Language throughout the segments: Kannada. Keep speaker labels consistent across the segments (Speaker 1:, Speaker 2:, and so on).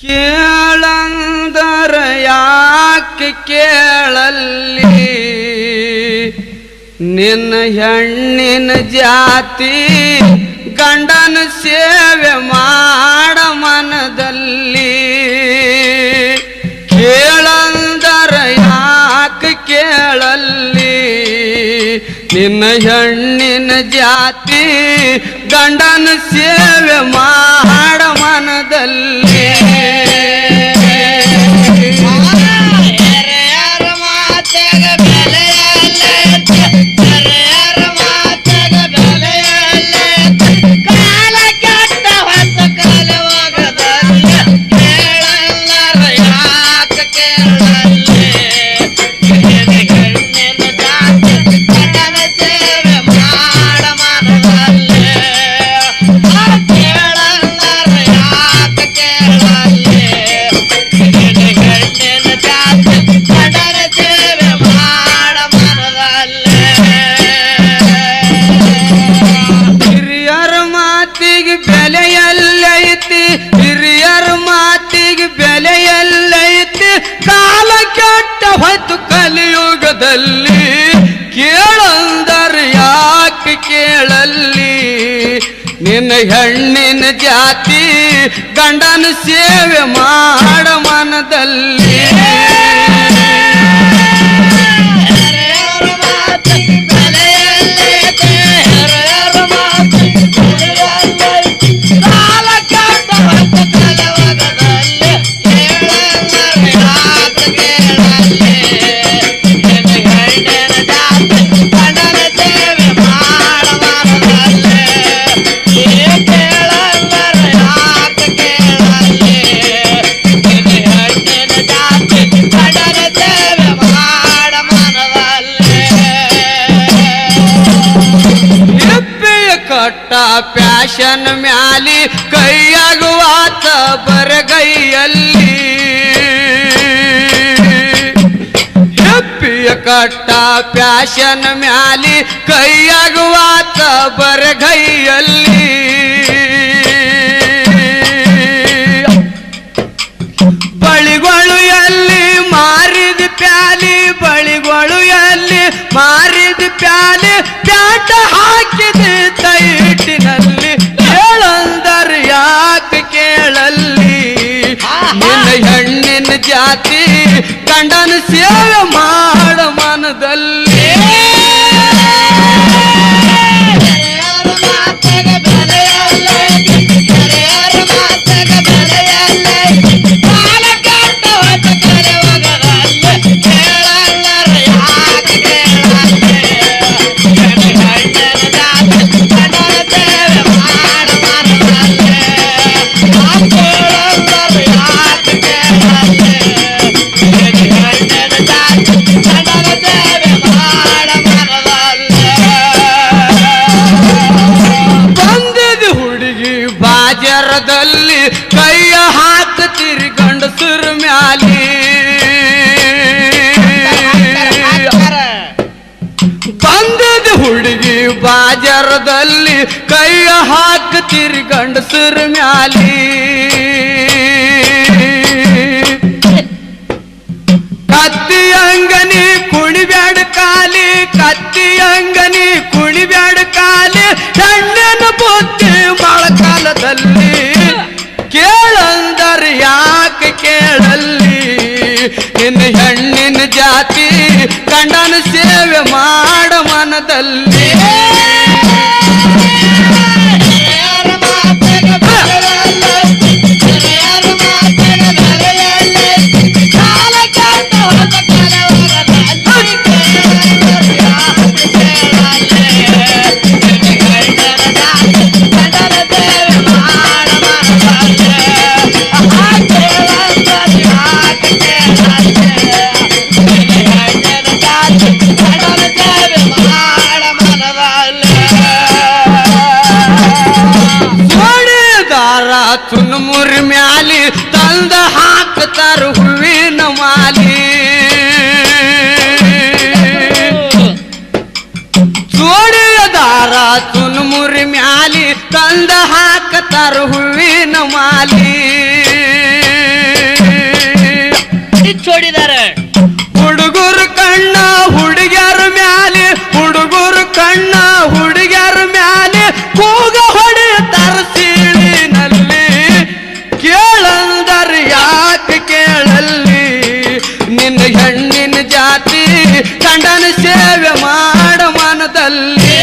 Speaker 1: ಕೇಳಂದರ ಯಾಕೆ ಕೇಳಲ್ಲಿ ನಿನ್ನ ಹೆಣ್ಣಿನ ಜಾತಿ ಗಂಡನ ಸೇವೆ ಮಾಡ ಮನದಲ್ಲಿ ಕೇಳಂದರ ಯಾಕೆ ಕೇಳಲ್ಲಿ ನಿನ್ನ ಹೆಣ್ಣಿನ ಜಾತಿ ಗಂಡನ ಸೇವೆ ಮಾಡ ಮನದಲ್ಲಿ ಹಿರಿಯರ ಮಾತಿಗೆ ಬೆಲೆಯಲ್ಲೈತಿ ಕಾಲ ಕೆಟ್ಟ ಹೊತ್ತು ಕಲಿಯುಗದಲ್ಲಿ ಕೇಳಂದರ ಯಾಕೆ ಕೇಳಲ್ಲಿ ನಿನ್ನ ಹೆಣ್ಣಿನ ಜಾತಿ ಗಂಡನ ಸೇವೆ ಮಾಡ ಮನದಲ್ಲಿ ಕಟ್ಟ ಪ್ಯಾಶನ್ ಮ್ಯಾಲಿ ಕೈಯಾಗುವಾತ ಬರಗೈಯಲ್ಲಿ ಹೆಪ್ಪಿಯ ಕಟ್ಟ ಪ್ಯಾಶನ್ ಮ್ಯಾಲಿ ಕೈಯಾಗುವಾತ ಬರಗೈಯಲ್ಲಿ ಬಳಿಗಳು ಎಲ್ಲಿ ಮಾರಿದ ಪ್ಯಾಲಿ ಬಳಿಗಳು ಎಲ್ಲಿ ಮಾರಿದ ಪ್ಯಾಲಿ ಪ್ಯಾಟ ಹಾಕಿದ ತೈಟಿನಲ್ಲಿ ಕೇಳಂದರ ಯಾಕೆ ಕೇಳಲ್ಲಿ ನಿನ್ನ ಹೆಣ್ಣಿನ ಜಾತಿ ಗಂಡನ ಸೇವೆ ಮಾಡ ಮನದಲ್ಲಿ ಬಾಜರದಲ್ಲಿ ಕೈಯ ಹಾಕುತ್ತೀರಿ ಗಂಡಸರ ಮ್ಯಾಲಿ ಬಂದದ ಹುಡುಗಿ ಬಾಜರದಲ್ಲಿ ಕೈಯ ಹಾಕುತ್ತೀರಿ ಗಂಡಸರ ಮ್ಯಾಲಿ ಕತ್ತಿ ಅಂಗನಿ ಕುಣಿಬ್ಯಾಡ ಕಾಲಿ ಕತ್ತಿ ಅಂಗನಿ ಕುಣಿಬ್ಯಾಡ ಕಾಲಿ ಹೆಣ್ಣಿನ ಬುದ್ಧಿ ಮಳೆಗಾಲದಲ್ಲಿ ಕೇಳಂದರ ಯಾಕೆ ಕೇಳಲ್ಲಿ ನಿನ್ನ ಹೆಣ್ಣಿನ ಜಾತಿ ಗಂಡನ ಸೇವೆ ಮಾಡ ಮನದಲ್ಲಿ ಚುನ್ಮುರಿ ಮ್ಯಾಲಿ ತಂದ ಹಾಕ್ತಾರ ಹೂವಿನ ಮಾಲಿ ಜೋಡಿಯದಾರ ಚುನ್ಮುರಿ ಮ್ಯಾಲಿ ತಂದ ಹಾಕ್ತಾರ ಹೂವಿನ ಮಾಲಿ
Speaker 2: ಚೋಡಿದಾರೆ
Speaker 1: ಹುಡುಗರು ಕಣ್ಣ ಹುಡುಗ್ಯಾರ ಮ್ಯಾಲೆ ಹುಡುಗರು ಕಣ್ಣ ಹುಡುಗ್ಯಾರ ಮ್ಯಾಲೆ ಕೂಗ ಹೊಡೆಯುತ್ತಾರ ಸೀಳಿನಲ್ಲಿ ಕೇಳಂದರ ಯಾಕೆ ಕೇಳಲ್ಲಿ ನಿನ್ನ ಹೆಣ್ಣಿನ ಜಾತಿ ಗಂಡನ ಸೇವೆ ಮಾಡ ಮನದಲ್ಲಿ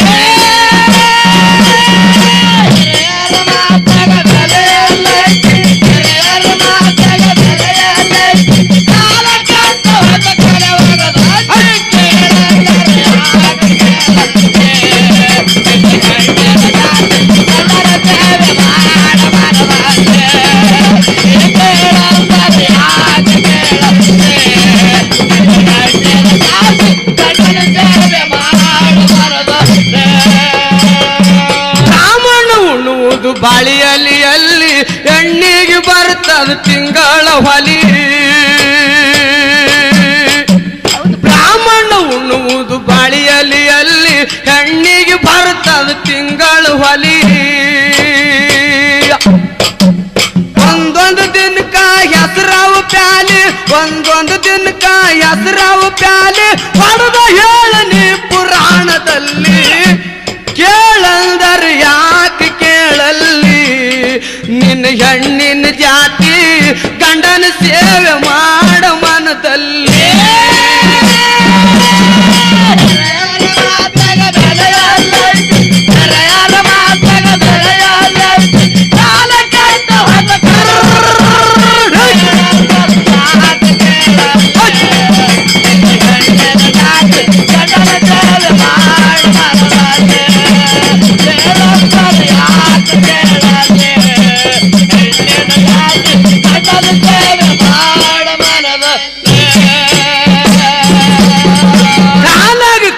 Speaker 1: ಬಾಳಿಯಲ್ಲಿ ಎಣ್ಣಿಗೆ ಬರ್ತದ ತಿಂಗಳ ಹೊಲಿ ಬ್ರಾಹ್ಮಣ ಉಣ್ಣುವುದು ಬಾಳಿಯಲ್ಲಿ ಹೆಣ್ಣಿಗೆ ಬರ್ತದ ತಿಂಗಳ ಹೊಲಿ ಒಂದೊಂದು ದಿನಕ್ಕ ಹೆಸರಾವು ಪ್ಯಾಲಿ ಒಂದೊಂದು ದಿನಕ್ಕ ಹೆಸರಾವು ಪ್ಯಾಲಿ ಹೊಡೆದ ಹೇಳನಿ ಪುರಾಣದಲ್ಲಿ ಕೇಳಂದರ ಯಾಕೆ ಕೇಳಲ್ಲಿ ನಿನ್ನ ಹೆಣ್ಣಿನ ಜಾತಿ ಗಂಡನ ಸೇವೆ ಮಾಡ ಮನದಲ್ಲಿ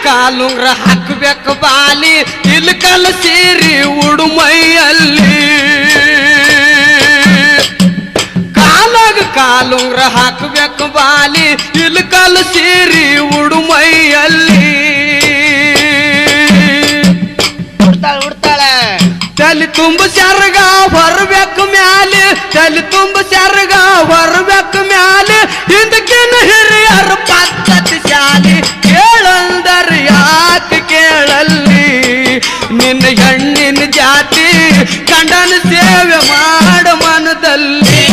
Speaker 1: ಕಾಲುಂಗ್ರ ಹಾಕಬೇಕು ಬಾಲಿ ಇಲ್ಕಲ್ ಸೀರಿ ಉಡುಮೈಯಲ್ಲಿ ಕಾಲುಂಗ್ರ ಹಾಕಬೇಕು ಬಾಲಿ ಇಲ್ಕಲ್ ಸೀರಿ ಉಡುಮೈಯಲ್ಲಿ
Speaker 2: ಉಡ್ತಾಳೆ
Speaker 1: ತಲೆ ತುಂಬ ಸೆರಗ ಹೊರಬೇಕು ಮ್ಯಾಲೆ ತಲೆ ತುಂಬ ಸೆರಗ ಹೊರಬೇಕು ಮ್ಯಾಲೆ ಹಿಂದಕ್ಕಿನ ಹಿರಿಯರ ಪದ್ಧತಿ ಶಾಲಿ ಕೇಳಂದರ ಯಾಕೆ ಕೇಳಲ್ಲಿ ನಿನ್ನ ಹೆಣ್ಣಿನ ಜಾತಿ ಗಂಡನ ಸೇವೆ ಮಾಡ ಮನದಲ್ಲಿ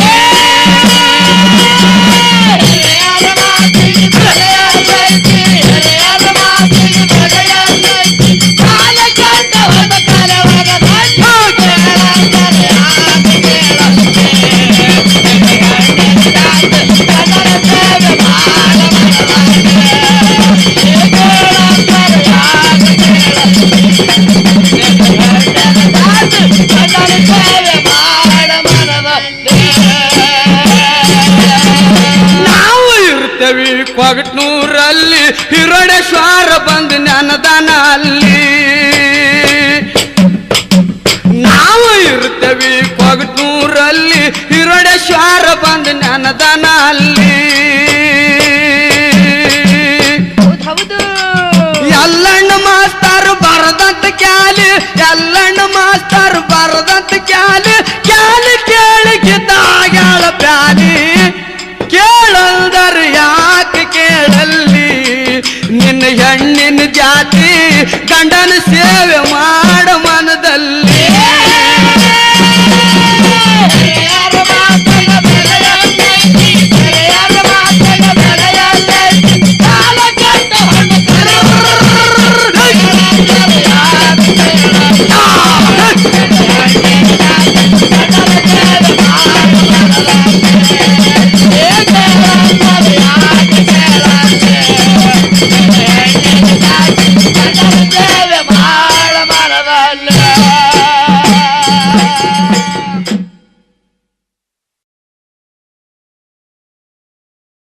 Speaker 1: ಕೊಗಟ್ನೂರಲ್ಲಿ ಹಿರಡೇಶ್ವರ ಬಂದು ನೆನದನ ಅಲ್ಲಿ ನಾವು ಇರ್ತೇವಿ ಕೊಗಟ್ನೂರಲ್ಲಿ ಹಿರಡೇಶ್ವರ ಬಂದು ನೆನದನ ಅಲ್ಲಿ ಎಲ್ಲಣ್ಣ ಮಾಸ್ತರ್ ಬರದಂತ ಕ್ಯಾಲಿ ಎಲ್ಲಣ್ಣ ಮಾಸ್ತರ್ ಬರದಂತ ಕ್ಯಾಲಿ ಕ್ಯಾಲಿ ಕೇಳಿಗಿದ್ದಾಗಳ ಪ್ಯಾಲಿ ಕೇಳಲ್ದರ ಯಾಕೆ ಕೇಳಲ್ಲಿ ನಿನ್ನ ಹೆಣ್ಣಿನ ಜಾತಿ ಗಂಡನ ಸೇವೆ ಮಾಡ ಮನದಲ್ಲಿ